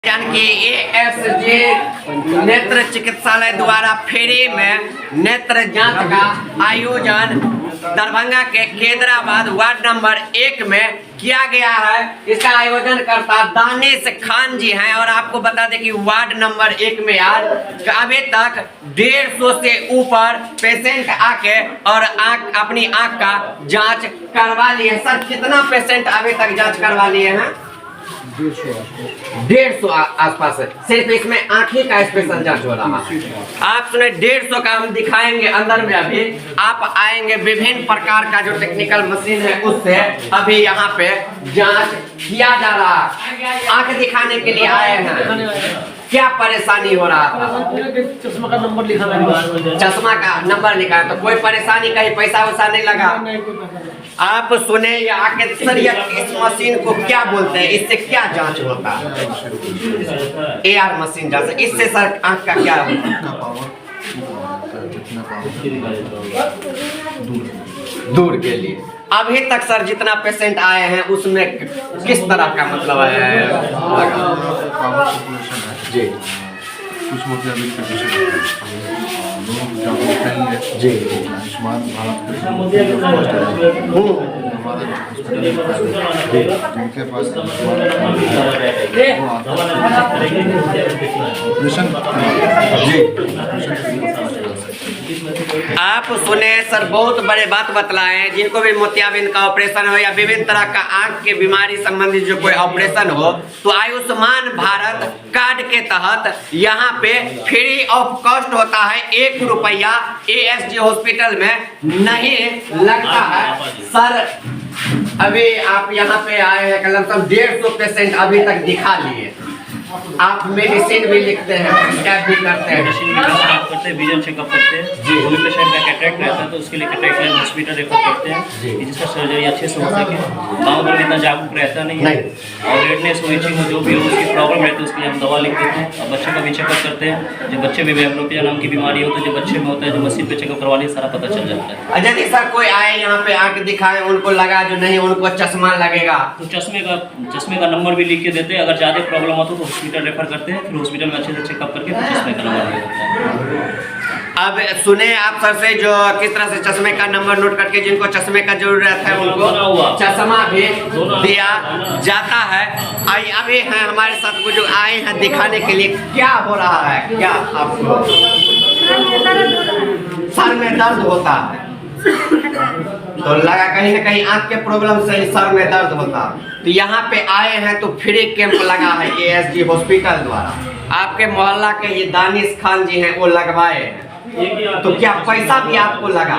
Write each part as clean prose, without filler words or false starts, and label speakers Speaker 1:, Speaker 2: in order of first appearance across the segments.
Speaker 1: यानी कि ASG नेत्र चिकित्सालय द्वारा फ्री में नेत्र जांच का आयोजन दरभंगा के केंद्राबाद वार्ड नंबर 1 में किया गया है। इसका आयोजन करता दानिश खान जी हैं और आपको बता दें कि वार्ड नंबर 1 में आज अभी तक 150 से ऊपर पेशेंट आके और अपनी आंख का जांच करवा लिए। सर कितना पेशेंट अभी तक जांच करवा लिए हैं? 150 आसपास है। सिर्फ इसमें आंखें का स्पेशल जांच हो रहा है। आप सुने 150 का हम दिखाएंगे अंदर में। अभी आप आएंगे विभिन्न प्रकार का जो टेक्निकल मशीन है उससे अभी यहाँ पे जांच किया जा रहा है। आंख दिखाने के लिए आए हैं। क्या परेशानी हो रहा था?
Speaker 2: चश्मा का नंबर लिखा है।
Speaker 1: चश्मा का नंबर लिखा है तो कोई परेशानी कहीं पैसा वैसा नहीं लगा? आप सुने या आके सर इस मशीन को क्या बोलते हैं, इससे क्या जांच होता है? AR मशीन जांच। इससे सर आंख का क्या दूर के लिए अभी तक सर जितना पेशेंट आए हैं उसमें किस तरह का मतलब है जी?
Speaker 3: कुछ मोतियाबिंद के विषय जी आयुष्मान भारत जिनके पास ऑपरेशन जी
Speaker 1: आप सुने सर बहुत बड़े बात बतलाएं। जिनको भी मोतियाबिंद का ऑपरेशन हो या विभिन्न तरह का आंख के बीमारी संबंधित जो कोई ऑपरेशन हो तो आयुष्मान भारत कार्ड के तहत यहाँ पे फ्री ऑफ कॉस्ट होता है। 1 रुपया ASG हॉस्पिटल में नहीं लगता है। सर अभी आप यहाँ पे आए हैं कलम 150 पेशेंट अभी तक दिखा लिए। आप मेडिसिन भी लिखते हैं, प्रिस्क्राइब भी करते हैं,
Speaker 4: करते हैं, विजन चेकअप करते हैं। जो भी पेशेंट का कैटरेक्ट रहता है तो उसके लिए कैटरेक्ट लाइन हॉस्पिटल रेफर करते हैं कि जिसका सर्जरी अच्छे से हो सके। गाँव में इतना जागरूक रहता नहीं है और रेडनेस हो, इचिंग हो, जो भी हो उसकी प्रॉब्लम रहती है उसके लिए हम दवा लिख देते हैं और बच्चे का भी चेकअप करते हैं। जो बच्चे में एम्ब्लोपिया नाम की बीमारी होती है, जो बच्चे में होता है, जो मशीन पे चेकअप करवा लिए सारा पता चल जाता है।
Speaker 1: यदि सर कोई आए यहाँ पे आंख दिखाए उनको लगा जो नहीं उनको चश्मा लगेगा
Speaker 4: तो चश्मे का नंबर भी लिख के देते हैं। अगर ज़्यादा प्रॉब्लम होता है तो हॉस्पिटल रेफर करते हैं, फिर हॉस्पिटल में अच्छे से चेकअप करके फिर चश्मे का नंबर दिया जाता है।
Speaker 1: अब सुने आप सर से जो किस तरह से चश्मे का नंबर नोट करके जिनको चश्मे का जरूरत है उनको चश्मा भी दिया जाता है। अभी हैं हमारे साथ वो जो आए हैं दिखाने के लिए। क्या हो रहा है? क्या आपको सर में दर्द होता है? तो लगा कहीं ना कहीं आंख के प्रॉब्लम से सर में दर्द होता है तो यहाँ पे आए हैं तो फ्री कैंप लगा है ASG हॉस्पिटल द्वारा। आपके मोहल्ला के ये दानिश खान जी हैं वो लगवाए हैं। तो क्या पैसा भी आपको लगा?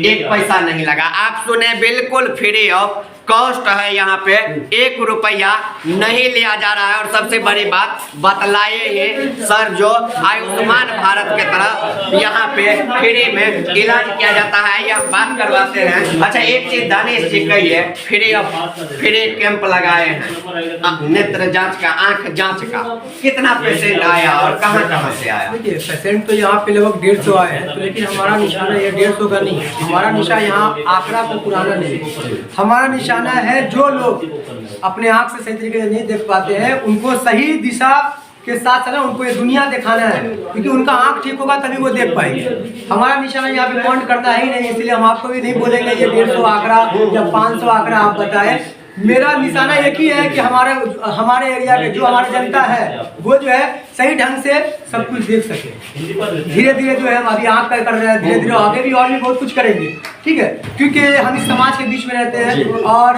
Speaker 1: एक पैसा नहीं लगा। आप सुने बिल्कुल फ्री ऑफ कॉस्ट है। यहाँ पे 1 रुपया नहीं लिया जा रहा है। और सबसे बड़ी बात बतलाए ये सर जो आयुष्मान भारत के तरफ यहाँ पे फ्री में इलाज किया जाता है या बात करवाते हैं। अच्छा एक चीज दानिश जी कहिए, फ्री कैंप लगाए हैं नेत्र जांच का, आंख जांच का, कितना पेशेंट आया और कहाँ से आया?
Speaker 2: देखिए पेशेंट तो यहाँ पे लगभग 150 आए हैं तो लेकिन हमारा निशाना ये 150 का नहीं है। हमारा निशाना यहाँ आंकड़ा को पुराना नहीं है। हमारा निशाना है जो लोग अपने आंख से सही तरीके से नहीं देख पाते हैं उनको सही दिशा के साथ साथ उनको ये दुनिया दिखाना है, क्योंकि उनका आंख ठीक होगा तभी वो देख पाएंगे। हमारा निशाना यहाँ पे काउंट करता है ही नहीं, इसलिए हम आपको भी नहीं बोलेंगे ये 150 आंकड़ा या 500 आंकड़ा आप बताएं। मेरा निशाना एक ही है कि हमारे एरिया के जो हमारी जनता है वो जो है सही ढंग से सब कुछ देख सके। धीरे धीरे जो है हम अभी आँख कर रहे हैं, धीरे धीरे आगे भी और भी बहुत कुछ करेंगे, ठीक है। क्योंकि हम इस समाज के बीच में रहते हैं और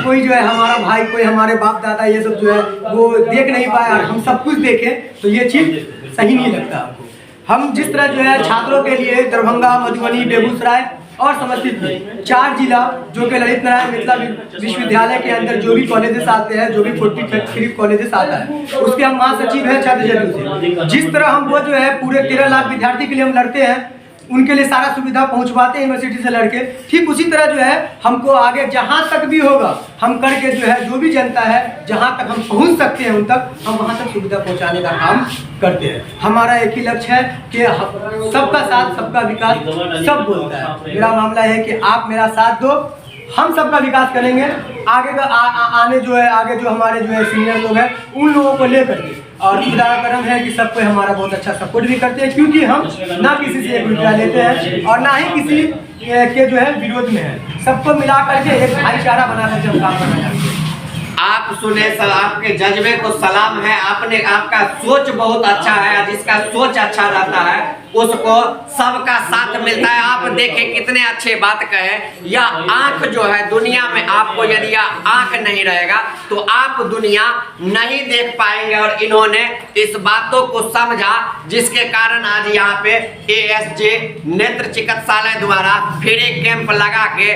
Speaker 2: कोई जो है हमारा भाई, कोई हमारे बाप दादा ये सब जो है वो देख नहीं पाया और हम सब कुछ देखें तो ये चीज़ सही नहीं लगता आपको। हम जिस तरह जो है छात्रों के लिए दरभंगा, मधुबनी, बेगूसराय और समस्तीपुर 4 जिला जो कि ललित नारायण मिथिला विश्वविद्यालय के अंदर जो भी कॉलेजेस आते हैं, जो भी 43 कॉलेजेस आता है उसके हम महासचिव हैं छात्र जनता से। जिस तरह हम वो जो है पूरे 13 लाख विद्यार्थी के लिए हम लड़ते हैं, उनके लिए सारा सुविधा पहुंचवाते हैं यूनिवर्सिटी से लड़के, ठीक उसी तरह जो है हमको आगे जहां तक भी होगा हम करके जो है जो भी जनता है जहां तक हम पहुंच सकते हैं उन तक हम वहां तक सुविधा पहुंचाने का काम करते हैं। हमारा एक ही लक्ष्य है कि सबका साथ सबका विकास सब बोलता है। मेरा मामला है कि आप मेरा साथ दो, हम सबका विकास करेंगे। आगे का आने जो है, आगे जो हमारे जो है सीनियर लोग हैं, उन लोगों को लेकर के, और खुदा का करम है कि सबको हमारा बहुत अच्छा सपोर्ट भी करते हैं, क्योंकि हम ना किसी से एक रुपया लेते हैं और ना ही किसी के जो है विरोध में है। सबको मिला करके एक भाईचारा बना करके हम काम करना चाहते हैं।
Speaker 1: आप सुने सर, आपके जज्बे को सलाम है। आपका सोच बहुत अच्छा है। जिसका सोच अच्छा रहता है उसको सबका साथ मिलता है। आप देखें कितने अच्छे बात कहे। या आंख जो है दुनिया में, आपको यदि आंख नहीं रहेगा तो आप दुनिया नहीं देख पाएंगे, और इन्होंने इस बातों को समझा, जिसके कारण आज यहाँ पे ASJ नेत्र चिकित्सालय द्वारा फिर एक कैंप लगा के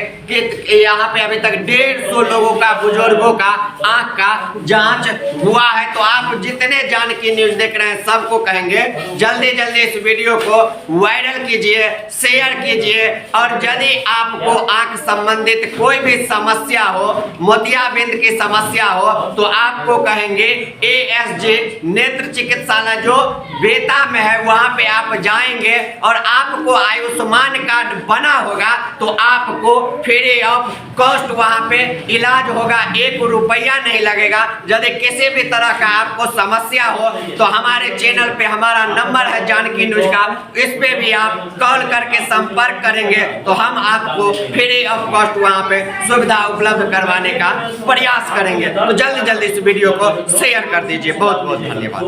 Speaker 1: यहाँ पे अभी तक 150 लोगों का, बुजुर्गों का आंख का जांच हुआ है। तो आप जितने जानकी न्यूज देख रहे हैं सबको कहेंगे जल्दी जल्दी इस वीडियो को वायरल कीजिए, शेयर कीजिए, और यदि आपको आंख संबंधित कोई भी समस्या हो, मोतियाबिंद की समस्या हो, तो आपको कहेंगे ASJ नेत्र चिकित्सालय जो बेता में है, वहां पे आप जाएंगे और आपको आयुष्मान कार्ड बना होगा तो आपको फ्री ऑफ कॉस्ट वहां पे इलाज होगा। 1 रुपया नहीं लगेगा। यदि किसी भी तरह का आपको समस्या हो तो हमारे चैनल पे हमारा नंबर है जानकी न्यूज का, इस पे भी आप कॉल करके संपर्क करेंगे तो हम आपको फ्री ऑफ कॉस्ट वहां पे सुविधा उपलब्ध करवाने का प्रयास करेंगे। तो जल्दी जल्दी इस वीडियो को शेयर कर दीजिए। बहुत बहुत धन्यवाद।